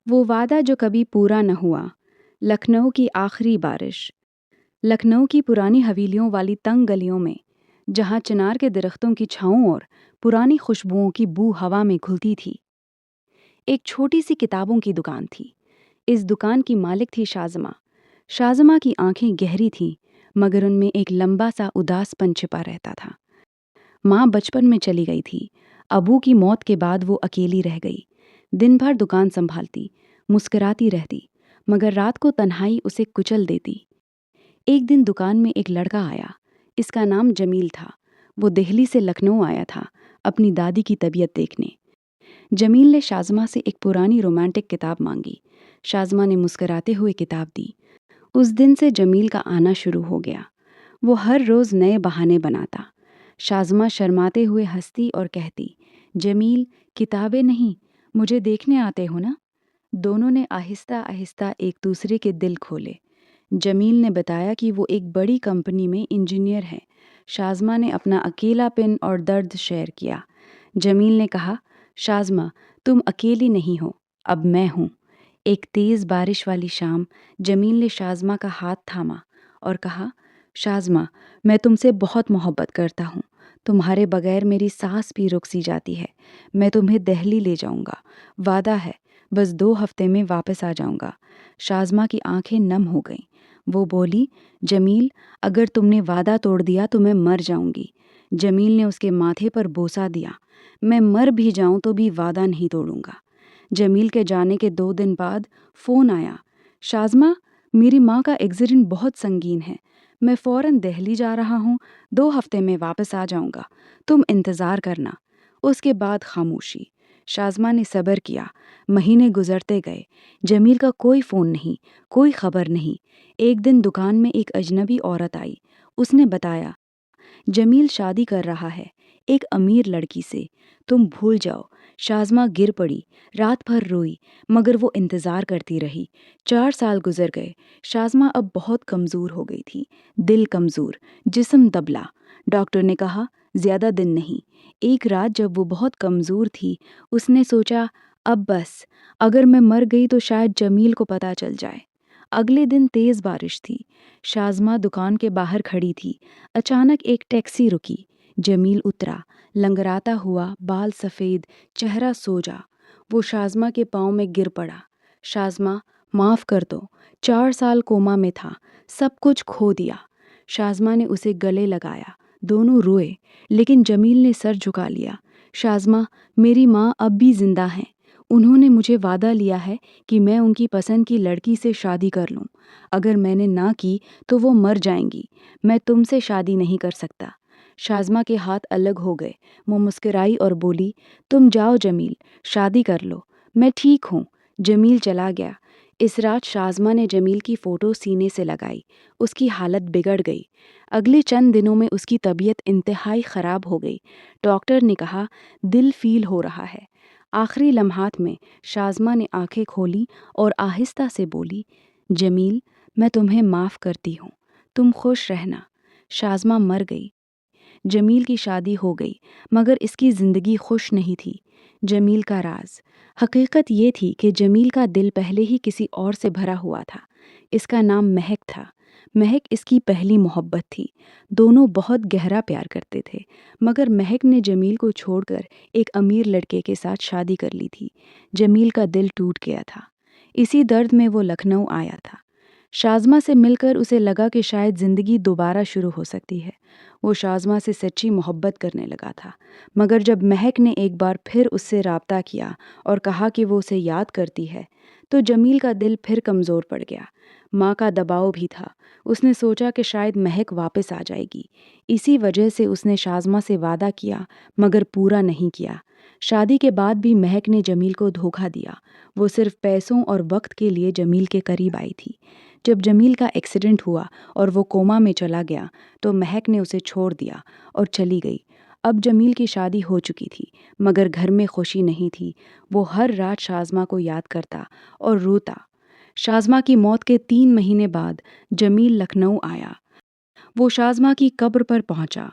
وہ وعدہ جو کبھی پورا نہ ہوا۔ لکھنؤ کی آخری بارش۔ لکھنؤ کی پرانی حویلیوں والی تنگ گلیوں میں، جہاں چنار کے درختوں کی چھاؤں اور پرانی خوشبوؤں کی بو ہوا میں گھلتی تھی، ایک چھوٹی سی کتابوں کی دکان تھی۔ اس دکان کی مالک تھی شازمہ۔ شازمہ کی آنکھیں گہری تھیں، مگر ان میں ایک لمبا سا اداس پن چھپا رہتا تھا۔ ماں بچپن میں چلی گئی تھی۔ ابو کی موت کے بعد وہ اکیلی رہ گئی۔ دن بھر دکان سنبھالتی، مسکراتی رہتی، مگر رات کو تنہائی اسے کچل دیتی۔ ایک دن دکان میں ایک لڑکا آیا۔ اس کا نام جمیل تھا۔ وہ دہلی سے لکھنؤ آیا تھا اپنی دادی کی طبیعت دیکھنے۔ جمیل نے شازمہ سے ایک پرانی رومانٹک کتاب مانگی۔ شازمہ نے مسکراتے ہوئے کتاب دی۔ اس دن سے جمیل کا آنا شروع ہو گیا۔ وہ ہر روز نئے بہانے بناتا۔ شازمہ شرماتے ہوئے ہنستی اور کہتی، جمیل، کتابیں نہیں، مجھے دیکھنے آتے ہو نا؟ دونوں نے آہستہ آہستہ ایک دوسرے کے دل کھولے۔ جمیل نے بتایا کہ وہ ایک بڑی کمپنی میں انجینئر ہے۔ شازمہ نے اپنا اکیلا پن اور درد شیئر کیا۔ جمیل نے کہا، شازمہ، تم اکیلی نہیں ہو، اب میں ہوں۔ ایک تیز بارش والی شام جمیل نے شازمہ کا ہاتھ تھاما اور کہا، شازمہ، میں تم سے بہت محبت کرتا ہوں۔ تمہارے بغیر میری سانس بھی رک سی جاتی ہے۔ میں تمہیں دہلی لے جاؤں گا، وعدہ ہے، بس 2 ہفتے میں واپس آ جاؤں گا۔ شازمہ کی آنکھیں نم ہو گئیں۔ وہ بولی، جمیل، اگر تم نے وعدہ توڑ دیا تو میں مر جاؤں گی۔ جمیل نے اس کے ماتھے پر بوسہ دیا۔ میں مر بھی جاؤں تو بھی وعدہ نہیں توڑوں گا۔ جمیل کے جانے کے 2 دن بعد فون آیا، شازمہ، میری ماں کا ایکسیڈنٹ بہت سنگین ہے۔ میں فوراً دہلی جا رہا ہوں، 2 ہفتے میں واپس آ جاؤں گا۔ تم انتظار کرنا۔ اس کے بعد خاموشی۔ شازمہ نے صبر کیا۔ مہینے گزرتے گئے۔ جمیل کا کوئی فون نہیں، کوئی خبر نہیں۔ ایک دن دکان میں ایک اجنبی عورت آئی۔ اس نے بتایا، جمیل شادی کر رہا ہے ایک امیر لڑکی سے، تم بھول جاؤ۔ شازمہ گر پڑی، رات بھر روئی، مگر وہ انتظار کرتی رہی۔ 4 سال گزر گئے۔ شازمہ اب بہت کمزور ہو گئی تھی، دل کمزور، جسم دبلا۔ ڈاکٹر نے کہا، زیادہ دن نہیں۔ ایک رات جب وہ بہت کمزور تھی، اس نے سوچا، اب بس، اگر میں مر گئی تو شاید جمیل کو پتہ چل جائے۔ اگلے دن تیز بارش تھی۔ شازمہ دکان کے باہر کھڑی تھی۔ اچانک ایک ٹیکسی رکی۔ جمیل اترا، لنگراتا ہوا، بال سفید، چہرہ سوجا۔ وہ شازمہ کے پاؤں میں گر پڑا۔ شازمہ، معاف کر دو، 4 سال کوما میں تھا، سب کچھ کھو دیا۔ شازمہ نے اسے گلے لگایا۔ دونوں روئے، لیکن جمیل نے سر جھکا لیا۔ شازمہ، میری ماں اب بھی زندہ ہیں۔ انہوں نے مجھے وعدہ لیا ہے کہ میں ان کی پسند کی لڑکی سے شادی کر لوں۔ اگر میں نے نہ کی تو وہ مر جائیں گی۔ میں تم سے شادی نہیں کر سکتا۔ شازمہ کے ہاتھ الگ ہو گئے۔ وہ مسکرائی اور بولی، تم جاؤ جمیل، شادی کر لو، میں ٹھیک ہوں۔ جمیل چلا گیا۔ اس رات شازمہ نے جمیل کی فوٹو سینے سے لگائی۔ اس کی حالت بگڑ گئی۔ اگلے چند دنوں میں اس کی طبیعت انتہائی خراب ہو گئی۔ ڈاکٹر نے کہا، دل فیل ہو رہا ہے۔ آخری لمحات میں شازمہ نے آنکھیں کھولی اور آہستہ سے بولی، جمیل، میں تمہیں معاف کرتی ہوں، تم خوش رہنا۔ شازمہ مر گئی۔ جمیل کی شادی ہو گئی، مگر اس کی زندگی خوش نہیں تھی۔ جمیل کا راز۔ حقیقت یہ تھی کہ جمیل کا دل پہلے ہی کسی اور سے بھرا ہوا تھا۔ اس کا نام مہک تھا۔ مہک اس کی پہلی محبت تھی۔ دونوں بہت گہرا پیار کرتے تھے، مگر مہک نے جمیل کو چھوڑ کر ایک امیر لڑکے کے ساتھ شادی کر لی تھی۔ جمیل کا دل ٹوٹ گیا تھا۔ اسی درد میں وہ لکھنؤ آیا تھا۔ شازمہ سے مل کر اسے لگا کہ شاید زندگی دوبارہ شروع ہو سکتی ہے۔ وہ شازمہ سے سچی محبت کرنے لگا تھا، مگر جب مہک نے ایک بار پھر اس سے رابطہ کیا اور کہا کہ وہ اسے یاد کرتی ہے، تو جمیل کا دل پھر کمزور پڑ گیا۔ ماں کا دباؤ بھی تھا۔ اس نے سوچا کہ شاید مہک واپس آ جائے گی۔ اسی وجہ سے اس نے شازمہ سے وعدہ کیا، مگر پورا نہیں کیا۔ شادی کے بعد بھی مہک نے جمیل کو دھوکہ دیا۔ وہ صرف پیسوں اور وقت کے لیے جمیل کے قریب آئی تھی۔ جب جمیل کا ایکسیڈنٹ ہوا اور وہ کوما میں چلا گیا تو مہک نے اسے چھوڑ دیا اور چلی گئی۔ اب جمیل کی شادی ہو چکی تھی، مگر گھر میں خوشی نہیں تھی۔ وہ ہر رات شازمہ کو یاد کرتا اور روتا۔ شازمہ کی موت کے 3 مہینے بعد جمیل لکھنؤ آیا۔ وہ شازمہ کی قبر پر پہنچا۔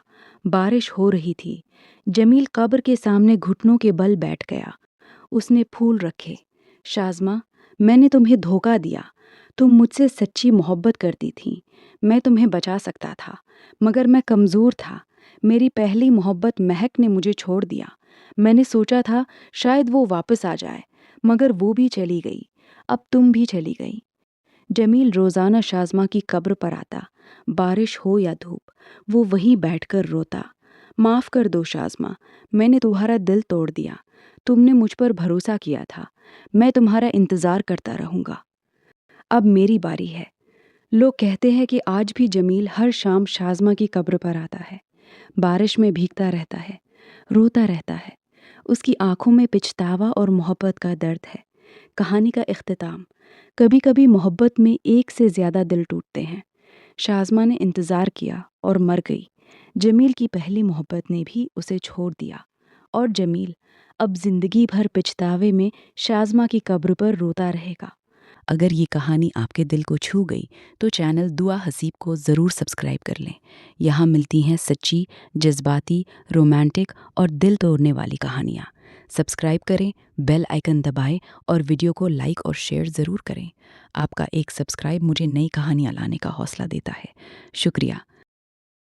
بارش ہو رہی تھی۔ جمیل قبر کے سامنے گھٹنوں کے بل بیٹھ گیا۔ اس نے پھول رکھے۔ شازمہ، میں نے تمہیں دھوکا دیا، تم مجھ سے سچی محبت کرتی تھیں، میں تمہیں بچا سکتا تھا مگر میں کمزور تھا، میری پہلی محبت مہک نے مجھے چھوڑ دیا، میں نے سوچا تھا شاید وہ واپس آ جائے مگر وہ بھی چلی گئی، اب تم بھی چلی گئی۔ جمیل روزانہ شازمہ کی قبر پر آتا، بارش ہو یا دھوپ، وہ وہیں بیٹھ کر روتا۔ معاف کر دو شازمہ، میں نے تمہارا دل توڑ دیا، تم نے مجھ پر بھروسہ کیا تھا، میں تمہارا انتظار کرتا رہوں گا۔ اب میری باری ہے۔ لوگ کہتے ہیں کہ آج بھی جمیل ہر شام شازمہ کی قبر پر آتا ہے، بارش میں بھیگتا رہتا ہے، روتا رہتا ہے، اس کی آنکھوں میں پچھتاوا اور محبت کا درد ہے۔ کہانی کا اختتام: کبھی کبھی محبت میں ایک سے زیادہ دل ٹوٹتے ہیں۔ شازمہ نے انتظار کیا اور مر گئی، جمیل کی پہلی محبت نے بھی اسے چھوڑ دیا، اور جمیل اب زندگی بھر پچھتاوے میں شازمہ کی قبر پر روتا رہے گا۔ اگر یہ کہانی آپ کے دل کو چھو گئی تو چینل دعا حسیب کو ضرور سبسکرائب کر لیں۔ یہاں ملتی ہیں سچی، جذباتی، رومانٹک اور دل توڑنے والی کہانیاں۔ سبسکرائب کریں، بیل آئیکن دبائیں اور ویڈیو کو لائک اور شیئر ضرور کریں۔ آپ کا ایک سبسکرائب مجھے نئی کہانیاں لانے کا حوصلہ دیتا ہے۔ شکریہ۔